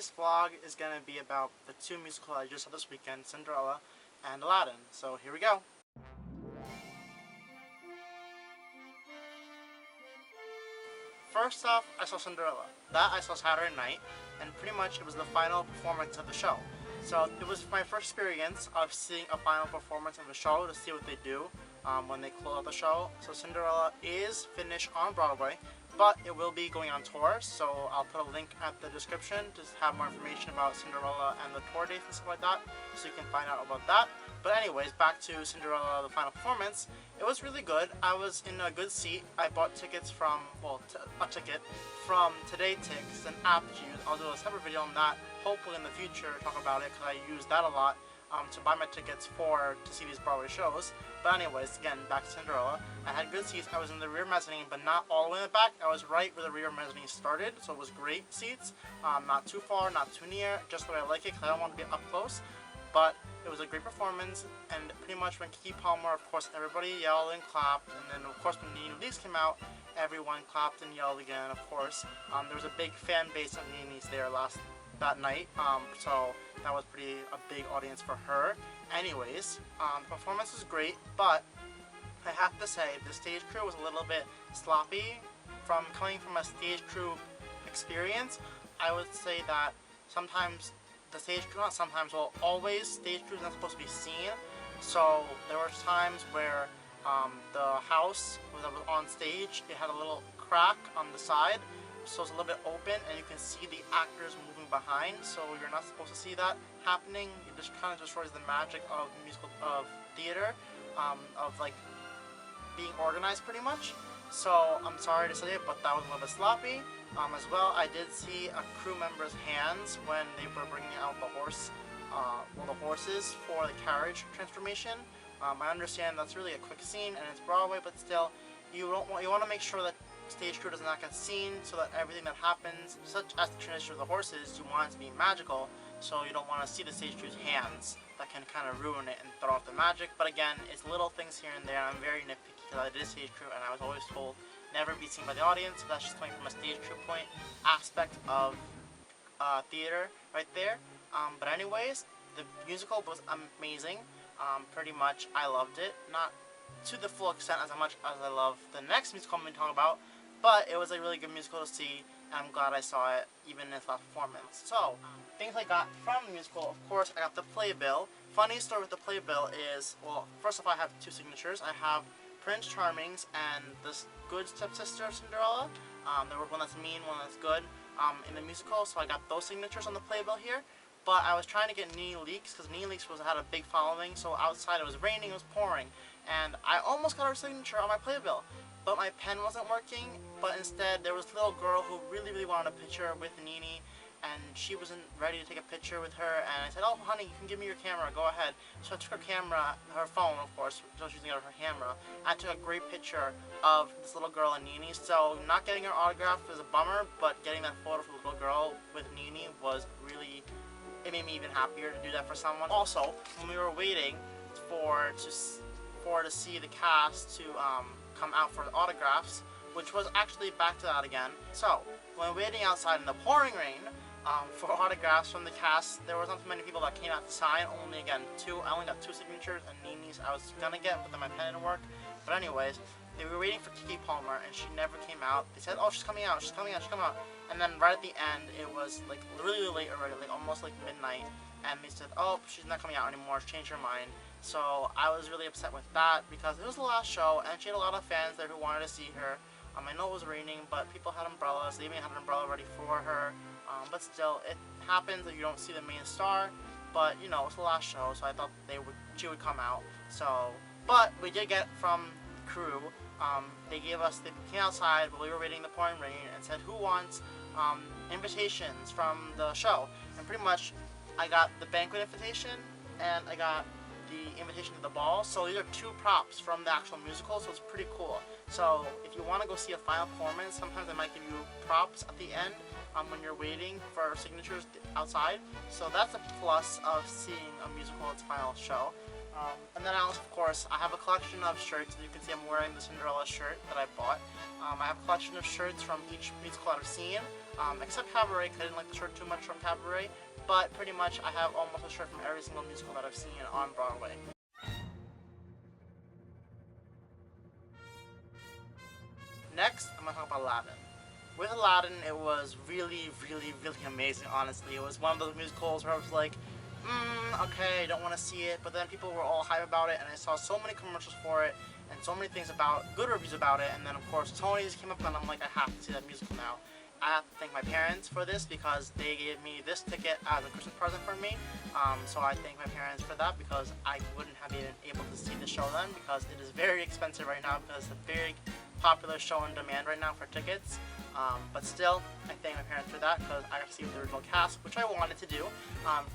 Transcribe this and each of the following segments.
this vlog is going to be about the two musicals I just saw this weekend, Cinderella and Aladdin. So here we go. First off, I saw Cinderella. That I saw Saturday night, and pretty much it was the final performance of the show. So it was my first experience of seeing a final performance of a show to see what they do when they close out the show. So Cinderella is finished on Broadway, but it will be going on tour, so I'll put a link at the description to have more information about Cinderella and the tour dates and stuff like that, so you can find out about that. But anyways, back to Cinderella, the final performance. It was really good. I was in a good seat. I bought tickets from, a ticket from Today Tix, an app that you use. I'll do a separate video on that, hopefully in the future, talk about it, because I use that a lot to buy my tickets to see these Broadway shows. But anyways, again, back to Cinderella. I had good seats. I was in the rear mezzanine, but not all the way in the back. I was right where the rear mezzanine started, so it was great seats. Not too far, not too near, just the way I like it, because I don't want to be up close. But it was a great performance, and pretty much when Keke Palmer, of course, everybody yelled and clapped, and then of course when Nene Leakes came out, everyone clapped and yelled again, of course. There was a big fan base of Nene's there that night, so that was a big audience for her. Anyways, the performance was great, but I have to say the stage crew was a little bit sloppy. Coming from a stage crew experience, I would say that sometimes the stage crew, not sometimes, well, always, stage crew is not supposed to be seen. So there were times where the house that was on stage, it had a little crack on the side, so it's a little bit open, and you can see the actors moving behind. So you're not supposed to see that happening. It just kind of destroys the magic of theater, of like being organized pretty much. So I'm sorry to say it, but that was a little bit sloppy. As well, I did see a crew member's hands when they were bringing out the horses for the carriage transformation. I understand that's really a quick scene and it's Broadway, but still, you want to make sure that stage crew does not get seen, so that everything that happens, such as the transition of the horses, you want it to be magical. So you don't want to see the stage crew's hands. That can kind of ruin it and throw off the magic. But again, it's little things here and there. I'm very nitpicky because I did stage crew and I was always told never be seen by the audience. So that's just coming from a stage crew point aspect of theater right there. But anyways, the musical was amazing. Pretty much I loved it. Not to the full extent as much as I love the next musical I'm going to talk about, but it was a really good musical to see, and I'm glad I saw it even in its last performance. So, things I got from the musical, of course, I got the playbill. Funny story with the playbill is, well, first off, I have two signatures. I have Prince Charming's and this good stepsister of Cinderella. There was one that's mean, one that's good in the musical, so I got those signatures on the playbill here. But I was trying to get Nene Leakes, because Nene Leakes had a big following, so outside it was raining, it was pouring, and I almost got her signature on my playbill. But my pen wasn't working, but instead there was a little girl who really, really wanted a picture with Nene, and she wasn't ready to take a picture with her, and I said, oh honey, you can give me your camera, go ahead. So I took her camera, her phone of course, so she's using her camera. I took a great picture of this little girl and Nene, so not getting her autograph is a bummer, but getting that photo of the little girl with Nene was really, it made me even happier to do that for someone. Also, when we were waiting to see the cast to come out for the autographs, which was actually back to that again. So, when waiting outside in the pouring rain for autographs from the cast, there wasn't many people that came out to sign, only again two. I only got two signatures, and Nene's I was gonna get, but then my pen didn't work. But anyways, they were waiting for Keke Palmer, and she never came out. They said, oh, she's coming out, she's coming out, she's coming out. And then right at the end, it was like really, really late already, like almost like midnight, and they said, oh, she's not coming out anymore, she changed her mind. So I was really upset with that, because it was the last show, and she had a lot of fans there who wanted to see her. I know it was raining, but people had umbrellas. They even had an umbrella ready for her. But still, it happens that you don't see the main star. But you know, it's the last show, so I thought she would come out. So, but we did get from the crew. They came outside while we were waiting in the pouring rain and said, who wants invitations from the show? And pretty much, I got the banquet invitation and I got the invitation to the ball. So these are two props from the actual musical, so it's pretty cool. So if you want to go see a final performance, sometimes they might give you props at the end when you're waiting for signatures outside. So that's a plus of seeing a musical at its final show. And then I also, of course, I have a collection of shirts. You can see I'm wearing the Cinderella shirt that I bought. I have a collection of shirts from each musical I've seen, except Cabaret, because I didn't like the shirt too much from Cabaret. But pretty much I have almost a shirt from every single musical that I've seen on Broadway. Next, I'm going to talk about Aladdin. With Aladdin, it was really, really, really amazing, honestly. It was one of those musicals where I was like, okay, I don't want to see it, but then people were all hype about it, and I saw so many commercials for it, and so many things about, good reviews about it, and then of course Tony's came up, and I'm like, I have to see that musical now. I have to thank my parents for this, because they gave me this ticket as a Christmas present for me, so I thank my parents for that, because I wouldn't have been able to see the show then, because it is very expensive right now, because it's a very popular show on demand right now for tickets. But still, I thank my parents for that, because I got to see the original cast, which I wanted to do,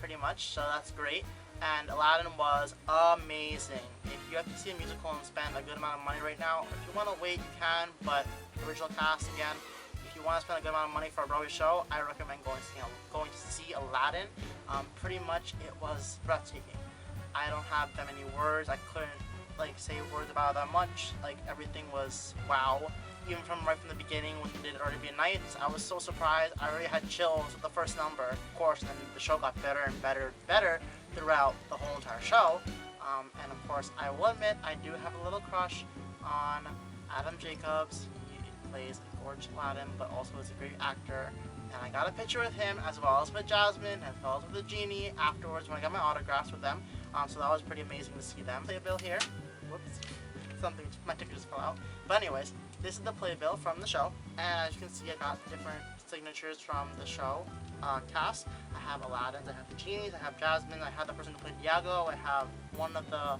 pretty much, so that's great. And Aladdin was amazing. If you have to see a musical and spend a good amount of money right now, if you want to wait, you can, but the original cast, again, if you want to spend a good amount of money for a Broadway show, I recommend going to see Aladdin. Pretty much, it was breathtaking. I don't have that many words. I couldn't say words about it that much. Everything was wow. Even from the beginning when we did Arabian Nights, I was so surprised. I already had chills with the first number, of course, and then the show got better and better and better throughout the whole entire show. And of course, I will admit, I do have a little crush on Adam Jacobs. He plays a gorgeous Aladdin, but also is a great actor. And I got a picture with him, as well as with Jasmine, as well as with the genie afterwards when I got my autographs with them. So that was pretty amazing to see them. Playbill here. Whoops. My ticket just fell out. But anyways, this is the playbill from the show, and as you can see, I got different signatures from the show cast. I have Aladdin's, I have the genies, I have Jasmine, I have the person who played Iago, I have one of the,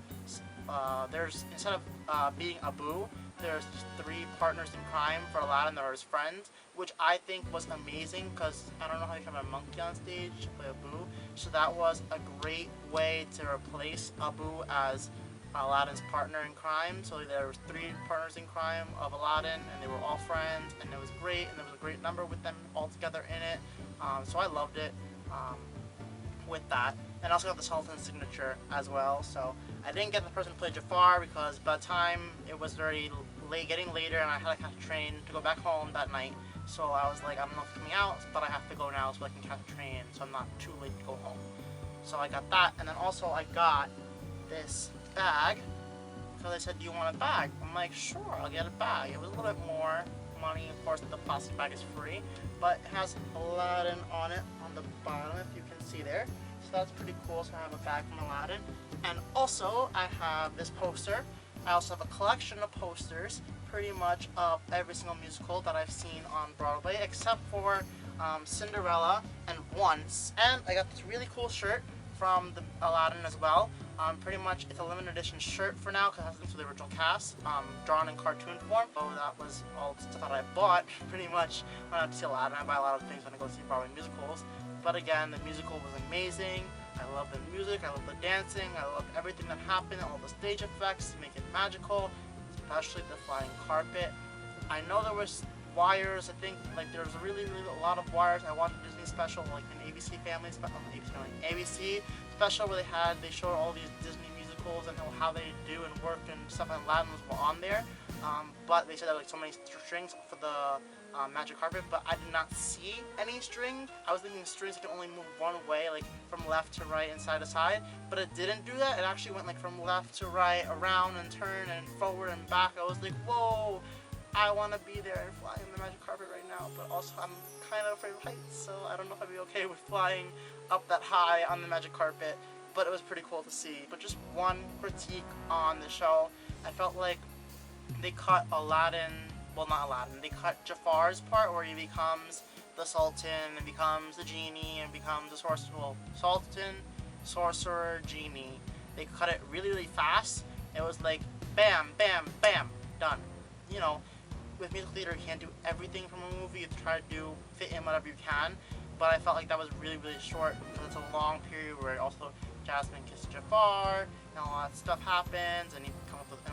instead of being Abu, there's 3 partners in crime for Aladdin that are his friends, which I think was amazing, because I don't know how you can have a monkey on stage to play Abu, so that was a great way to replace Abu as Aladdin's partner in crime. So there was 3 partners in crime of Aladdin, and they were all friends, and it was great, and there was a great number with them all together in it. So I loved it with that. And I also got the Sultan's signature as well. So I didn't get the person to play Jafar, because by the time it was very late, getting later, and I had to catch a train to go back home that night. So I was like, I'm not coming out, but I have to go now so I can catch a train, so I'm not too late to go home. So I got that, and then also I got this bag, because they said, do you want a bag? I'm like, sure, I'll get a bag. It was a little bit more money, of course the plastic bag is free, but it has Aladdin on it on the bottom, if you can see there. So that's pretty cool, so I have a bag from Aladdin. And also, I have this poster. I also have a collection of posters, pretty much of every single musical that I've seen on Broadway, except for Cinderella and Once. And I got this really cool shirt from the Aladdin as well. Pretty much it's a limited edition shirt for now, because it has links to the original cast, drawn in cartoon form. So that was all the stuff that I bought pretty much when I went to see Aladdin. I buy a lot of things when I go see Broadway musicals. But again, the musical was amazing. I love the music, I love the dancing, I love everything that happened, all the stage effects to make it magical, especially the flying carpet. I know there was wires, I think there was really a lot of wires. I watched a Disney special, like an ABC Family special, ABC special, where they showed all these Disney musicals and how they do and work and stuff, and Aladdin was on there. But they said there were so many strings for the magic carpet, but I did not see any strings. I was thinking strings can only move one way, like from left to right and side to side, but it didn't do that. It actually went from left to right, around and turn and forward and back. I was like, whoa, I want to be there and fly in the magic carpet right now, but also I'm kind of afraid of heights, so I don't know if I'd be okay with flying up that high on the magic carpet, but it was pretty cool to see. But just one critique on the show, I felt like they cut Aladdin, well not Aladdin, they cut Jafar's part where he becomes the Sultan and becomes the Genie and becomes the Sorcerer, Sultan, Sorcerer, Genie. They cut it really fast. It was like bam, bam, bam, done. You know, with musical theater you can't do everything from a movie, you have to try to fit in whatever you can, but I felt like that was really short, because it's a long period where also Jasmine kisses Jafar, and all that stuff happens, and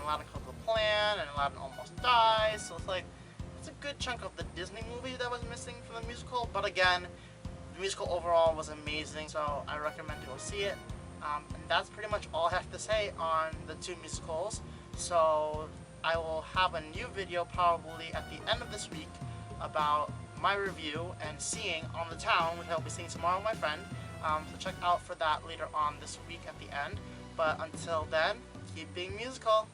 Aladdin comes up with a plan, and Aladdin almost dies, so it's a good chunk of the Disney movie that was missing from the musical. But again, the musical overall was amazing, so I recommend to go see it. And that's pretty much all I have to say on the two musicals. So I will have a new video probably at the end of this week about my review and seeing On the Town, which I'll be seeing tomorrow with my friend. So check out for that later on this week at the end. But until then, keep being musical.